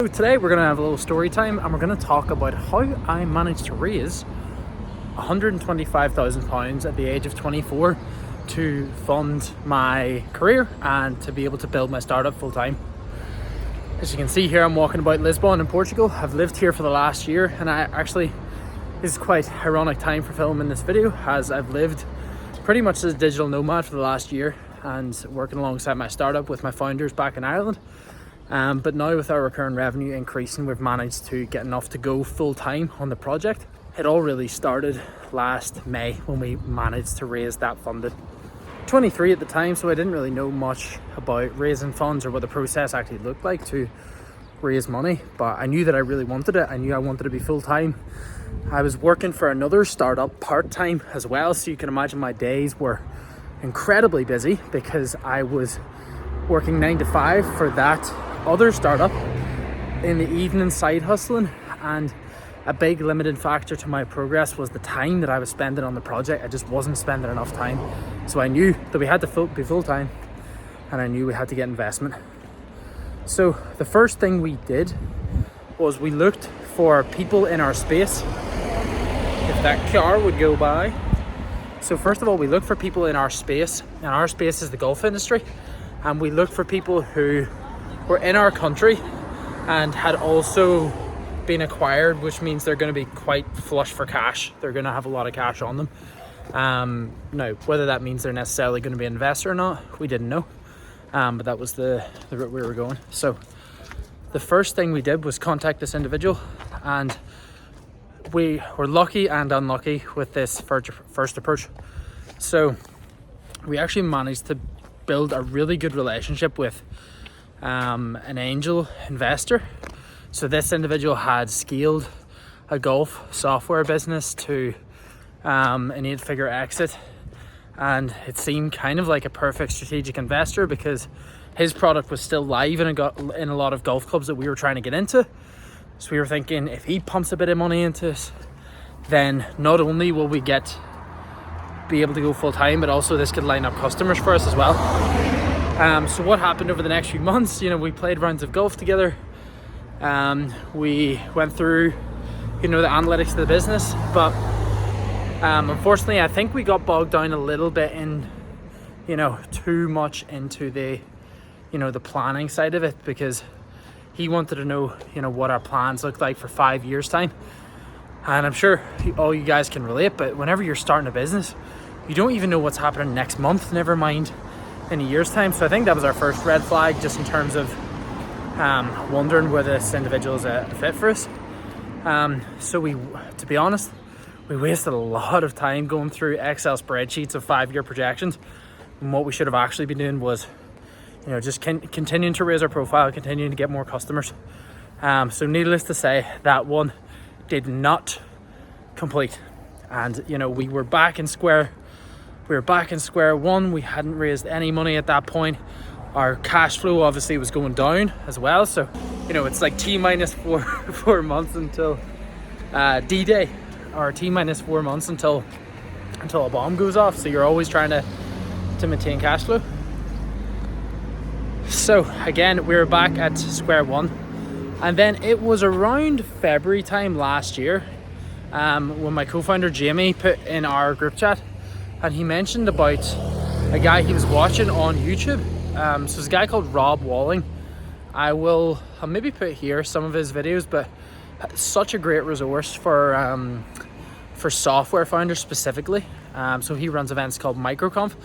So today we're going to have a little story time and we're going to talk about how I managed to raise £125,000 at the age of 24 to fund my career and to be able to build my startup full time. As you can see here, I'm walking about Lisbon in Portugal. I've lived here for the last year, and this is quite ironic time for filming this video, as I've lived pretty much as a digital nomad for the last year and working alongside my startup with my founders back in Ireland. But now with our recurring revenue increasing, we've managed to get enough to go full time on the project. It all really started last May when we managed to raise that funding. 23 at the time, so I didn't really know much about raising funds or what the process actually looked like to raise money, but I knew that I really wanted it. I knew I wanted to be full time. I was working for another startup part time as well, so you can imagine my days were incredibly busy because I was working 9 to 5 for that other startup in the evening, side hustling, and a big limiting factor to my progress was the time that I was spending on the project. I just wasn't spending enough time, so I knew that we had to be full time, and I knew we had to get investment. So the first thing we did was we looked for people in our space. If that car would go by. So first of all, we looked for people in our space, and our space is the golf industry, and we looked for people who were in our country and had also been acquired, which means they're going to be quite flush for cash. They're going to have a lot of cash on them. Now, whether that means they're necessarily going to be an investor or not, we didn't know. But that was the route we were going. So the first thing we did was contact this individual, and we were lucky and unlucky with this first approach. So we actually managed to build a really good relationship with an angel investor. So this individual had scaled a golf software business to an 8-figure exit, and it seemed kind of like a perfect strategic investor because his product was still live in a lot of golf clubs that we were trying to get into. So we were thinking, if he pumps a bit of money into it, then not only will we be able to go full time, but also this could line up customers for us as well. So what happened over the next few months, we played rounds of golf together. We went through, the analytics of the business, but unfortunately, I think we got bogged down a little bit in, too much into the, the planning side of it, because he wanted to know, what our plans look like for 5 years time. And I'm sure all you guys can relate, but whenever you're starting a business, you don't even know what's happening next month, never mind in a year's time. So I think that was our first red flag, just in terms of wondering whether this individual is a fit for us. So to be honest, we wasted a lot of time going through Excel spreadsheets of 5-year projections. And what we should have actually been doing was, just continuing to raise our profile, continuing to get more customers. So needless to say, that one did not complete. And, we were back in square one. We hadn't raised any money at that point. Our cash flow obviously was going down as well. So, it's like T-minus four months until D-Day, or T-minus 4 months until a bomb goes off. So you're always trying to maintain cash flow. So again, we were back at square one. And then it was around February time last year when my co-founder Jamie put in our group chat, and he mentioned about a guy he was watching on YouTube. So there's a guy called Rob Walling. I'll maybe put here some of his videos, but such a great resource for software founders specifically. So he runs events called MicroConf,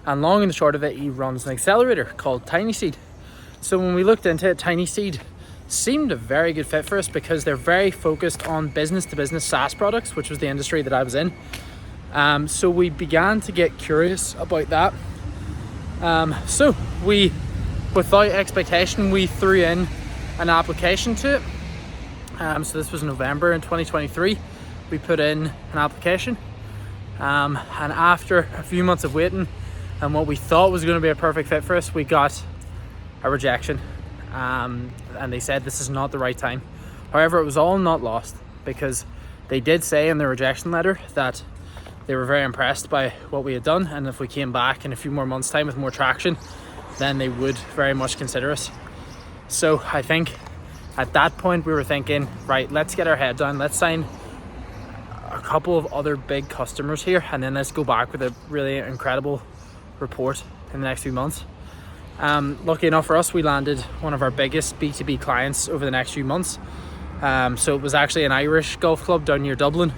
and long and the short of it, he runs an accelerator called TinySeed. So when we looked into it, TinySeed seemed a very good fit for us because they're very focused on business-to-business SaaS products, which was the industry that I was in. So we began to get curious about that. So we, without expectation, we threw in an application to it. So this was November in 2023. We put in an application, and after a few months of waiting and what we thought was going to be a perfect fit for us, we got a rejection. And they said this is not the right time. However, it was all not lost, because they did say in the rejection letter that they were very impressed by what we had done, and if we came back in a few more months' time with more traction, then they would very much consider us. So I think At that point, we were thinking, right, let's get our head down, let's sign a couple of other big customers here, and then let's go back with a really incredible report in the next few months. Lucky enough for us, we landed one of our biggest B2B clients over the next few months. So it was actually an Irish golf club down near Dublin.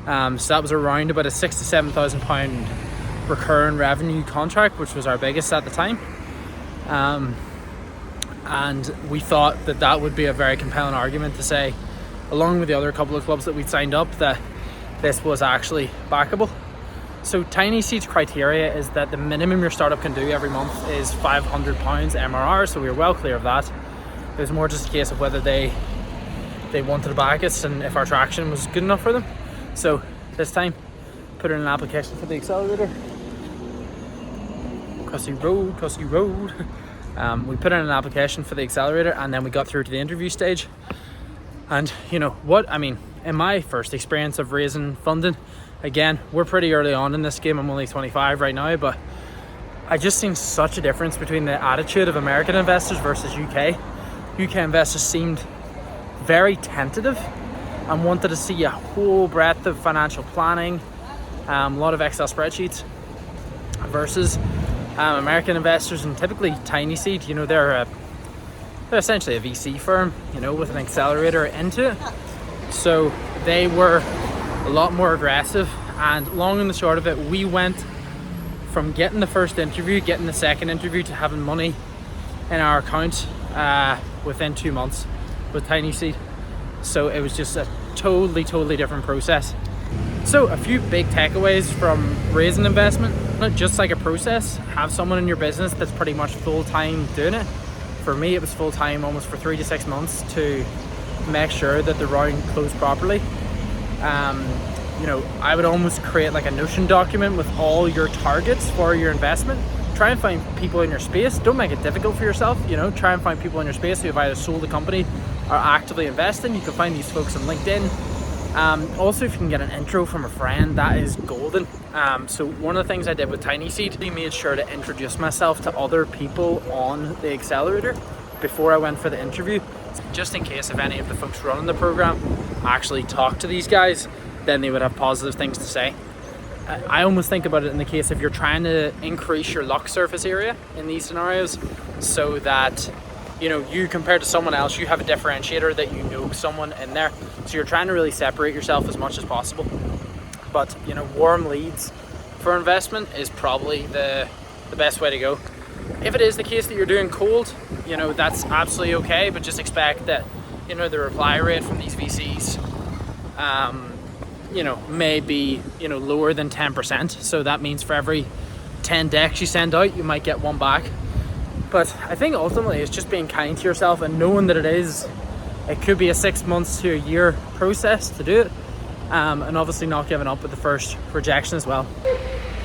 So that was around about a £6,000 to £7,000 recurring revenue contract, which was our biggest at the time. And we thought that that would be a very compelling argument to say, along with the other couple of clubs that we'd signed up, that this was actually backable. So TinySeed's criteria is that the minimum your startup can do every month is £500 MRR, so we were well clear of that. It was more just a case of whether they wanted to back us and if our traction was good enough for them. So this time, put in an application for the accelerator. Crossy road. We put in an application for the accelerator, and then we got through to the interview stage. And you know what, I mean, in my first experience of raising funding, again, we're pretty early on in this game. I'm only 25 right now, but I just seen such a difference between the attitude of American investors versus UK. UK investors seemed very tentative and wanted to see a whole breadth of financial planning, a lot of Excel spreadsheets, versus American investors, and typically TinySeed, you know, they're essentially a VC firm, you know, with an accelerator into it. So they were a lot more aggressive, and long and the short of it, we went from getting the first interview, getting the second interview, to having money in our account within 2 months with TinySeed. So it was just a totally different process. So a few big takeaways from raising investment: not just like a process, have someone in your business that's pretty much full-time doing it. For me, it was full-time almost for 3 to 6 months to make sure that the round closed properly. You know, I would almost create like a Notion document with all your targets for your investment. Try and find people in your space. Don't make it difficult for yourself. You know, try and find people in your space who have either sold the company or actively investing. You can find these folks on LinkedIn. Also, if you can get an intro from a friend, that is golden. So one of the things I did with TinySeed, I made sure to introduce myself to other people on the accelerator before I went for the interview, just in case if any of the folks running the program actually talk to these guys, then they would have positive things to say. I almost think about it in the case if you're trying to increase your luck surface area in these scenarios, so that, you know, you compared to someone else, you have a differentiator that you know someone in there. So you're trying to really separate yourself as much as possible. But, you know, warm leads for investment is probably the best way to go. If it is the case that you're doing cold, you know, that's absolutely okay, but just expect that, you know, the reply rate from these VCs, you know, may be, you know, lower than 10%. So that means for every 10 decks you send out, you might get one back. But I think ultimately it's just being kind to yourself and knowing that it could be a 6 months to a year process to do it. And obviously not giving up with the first rejection as well.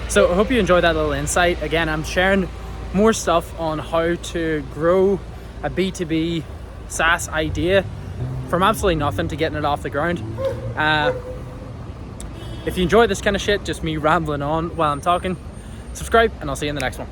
So I hope you enjoyed that little insight. Again, I'm sharing more stuff on how to grow a B2B SaaS idea from absolutely nothing to getting it off the ground. If you enjoy this kind of shit, just me rambling on while I'm talking, subscribe and I'll see you in the next one.